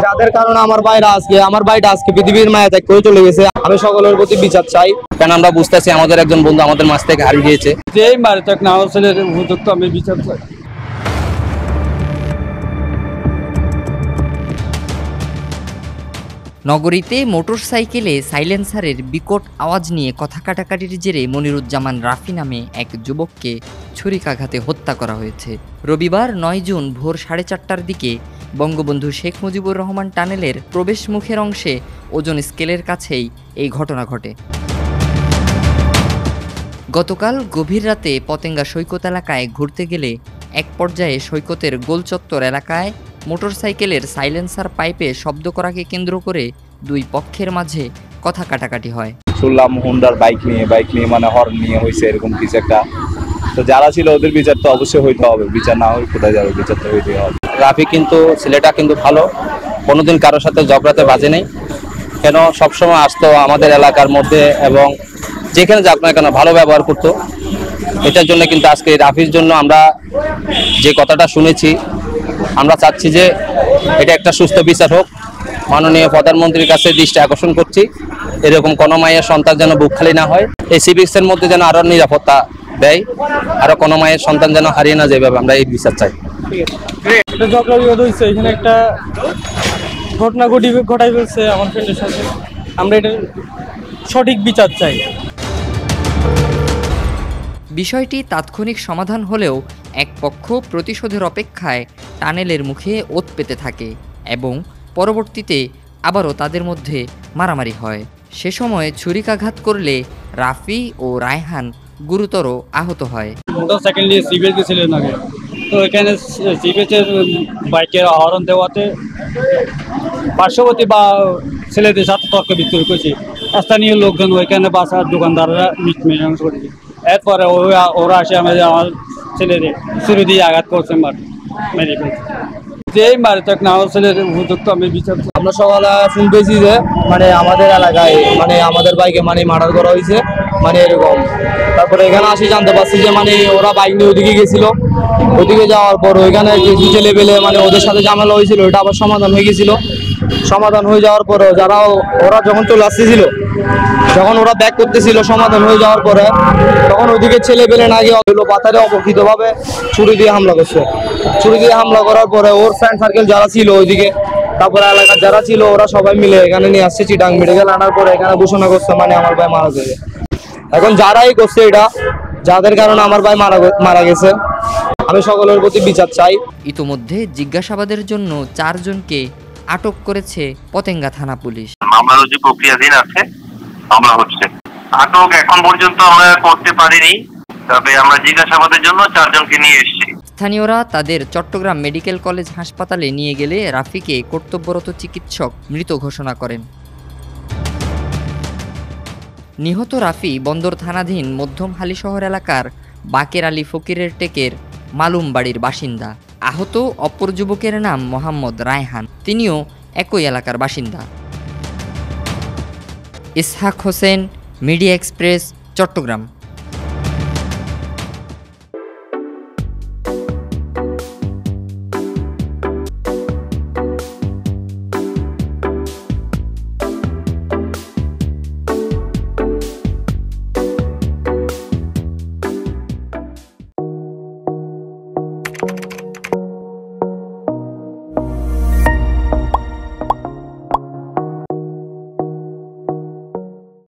যাদের কারণে আমার ভাইটা আজকে পৃথিবীর মায়া ত্যাগ করে চলে গেছে। আমি সকলের প্রতি বিচার চাই, কারণ আমরা বুঝতেছি আমাদের একজন বন্ধু আমাদের মাঝ থেকে হারিয়ে গিয়েছে। যেই মায়া ত্যাগ না ছেলের উপযুক্ত আমি বিচার চাই। নগরীতে মোটরসাইকেলে সাইলেন্সারের বিকট আওয়াজ নিয়ে কথা কাটাকাটির জেরে মনিরুজ্জামান রাফি নামে এক যুবককে ছুরিকাঘাতে হত্যা করা হয়েছে। রবিবার ৯ জুন ভোর 4:30টার দিকে বঙ্গবন্ধু শেখ মুজিবুর রহমান টানেলের প্রবেশ মুখের অংশে ওজন স্কেলের কাছেই এই ঘটনা ঘটে। গতকাল গভীর রাতে পতেঙ্গা সৈকত এলাকায় ঘুরতে গেলে এক পর্যায়ে সৈকতের গোলচত্বর এলাকায় মোটরসাইকেলের সাইলেন্সার পাইপে শব্দ করাকে কেন্দ্র করে দুই পক্ষের মাঝে কথা কাটাকাটি হয়। শুনলাম হুন্ডার বাইক নিয়ে মানে হর্ন নিয়ে হয়েছে এরকম কিছু একটা। তো যারা ছিল ওদের বিচার তো অবশ্যই হইতে হবে, বিচার না হয়ে কোথায় যাবে, বিচার তো হইতে হবে। রাফি কিন্তু ছেলেটা কিন্তু ভালো, কোনোদিন কারোর সাথে ঝগড়াতে বাজে নেই, কেন সবসময় আসতো আমাদের এলাকার মধ্যে এবং যেখানে যাক না কেন ভালো ব্যবহার করতো। এটার জন্য কিন্তু আজকে রাফির জন্য আমরা যে কথাটা শুনেছি, আমরা চাচ্ছি যে এটা একটা সুস্থ বিচার হোক। মাননীয় প্রধানমন্ত্রীর কাছে দৃষ্টি আকর্ষণ করছি, এরকম কোনো মায়ের সন্তান যেন বুক খালি না হয়। এই সিভিক্সের মধ্যে যেন আরো নিরাপত্তা দেয়, আরো কোনো মায়ের সন্তান যেন হারিয়ে না যায়, আমরা এই বিচার চাই। এটা ঝগড়া বিবাদ হয়েছে, এখানে একটা ঘটনা ঘটাই ফেলছে আমার ফ্রেন্ডের সাথে। আমরা এটা সঠিক বিচার চাই। বিষয়টি তাৎক্ষণিক সমাধান হলেও এক পক্ষ প্রতিশোধের অপেক্ষায় টানেলের মুখে ওত পেতে থাকে এবং পরবর্তীতে আবারও তাদের মধ্যে মারামারি হয়। সে সময় ছুরিকাঘাত করলে রাফি ও রায়হান গুরুতর আহত হয়। মোটরসাইকেল নিয়ে সিবিএস গেছিলেন আগে, তো এখানে সিবিএসের বাইকের হর্ন দেওয়াতে পার্শ্ববর্তী বা ছেলেদের সাথে তর্ক বিতর্ক করেছে। স্থানীয় লোকজন ওইখানে বাসার দোকানদাররা মীমাংসা করেছে। এরপরে ওরা আসে আমার ছেলেদের ছুরি দিয়ে আঘাত করছে, মেরে ফেলছে। যেই মারে থাক না ছেলের উপযুক্ত আমি বিচার। আমরা সকালে শুনতেছি যে মানে আমাদের এলাকায় মানে আমাদের বাইকে মানে মার্ডার করা হয়েছে, মানে এরকম। তারপরে এখানে আসি জানতে পারছি যে মানে ওরা বাইক নিয়ে ওদিকে গেছিল, ওদিকে যাওয়ার পর ওইখানে কিছু ছেলে পেলে মানে ওদের সাথে ঝামেলা হয়েছিল, ওটা আবার সমাধান হয়ে গেছিল। সমাধান হয়ে যাওয়ার পরে ওরা যখন চলে আসতেছিল, যখন ওরা ব্যাক করতেছিল সমাধান হয়ে যাওয়ার পরে, তখন ওদিকে ছেলে পেলে না গিয়ে পাথারে অপকৃতভাবে ছুরি দিয়ে হামলা করছে। ছুরি দিয়ে হামলা করার পরে ওর ফ্রেন্ড সার্কেল যারা ছিল ওইদিকে, তারপরে এলাকার যারা ছিল ওরা সবাই মিলে এখানে নিয়ে আসছে চিটাং মেডিকেল আনার পরে এখানে ঘোষণা করছে মানে আমার ভাই মারা গেছে। এখন যারাই করছে এটা, যাদের কারণে আমার ভাই মারা গেছে, আমি সকলের প্রতি বিচার চাই। ইতোমধ্যে জিজ্ঞাসাবাদের জন্য 4 জনকে আটক করেছে পতেঙ্গা থানা পুলিশ। মামলার যে প্রক্রিয়াধীন আছে, মামলা হচ্ছে। আটক এখন পর্যন্ত আমরা করতে পারিনি, তবে আমরা জিজ্ঞাসাবাদের জন্য 4 জনকে নিয়ে এসেছি। স্থানীয়রা তাদের চট্টগ্রাম মেডিকেল কলেজ হাসপাতালে নিয়ে গেলে রাফিকে কর্তব্যরত চিকিৎসক মৃত ঘোষণা করেন। নিহত রাফি বন্দর থানাধীন মধ্যম হালিশহর এলাকার বাকের আলী ফকিরের টেকের মালুম বাড়ির বাসিন্দা। আহত অপর যুবকের নাম মোহাম্মদ রায়হান, তিনিও একই এলাকার বাসিন্দা। Ishaq Hossain, media express, Chittagong.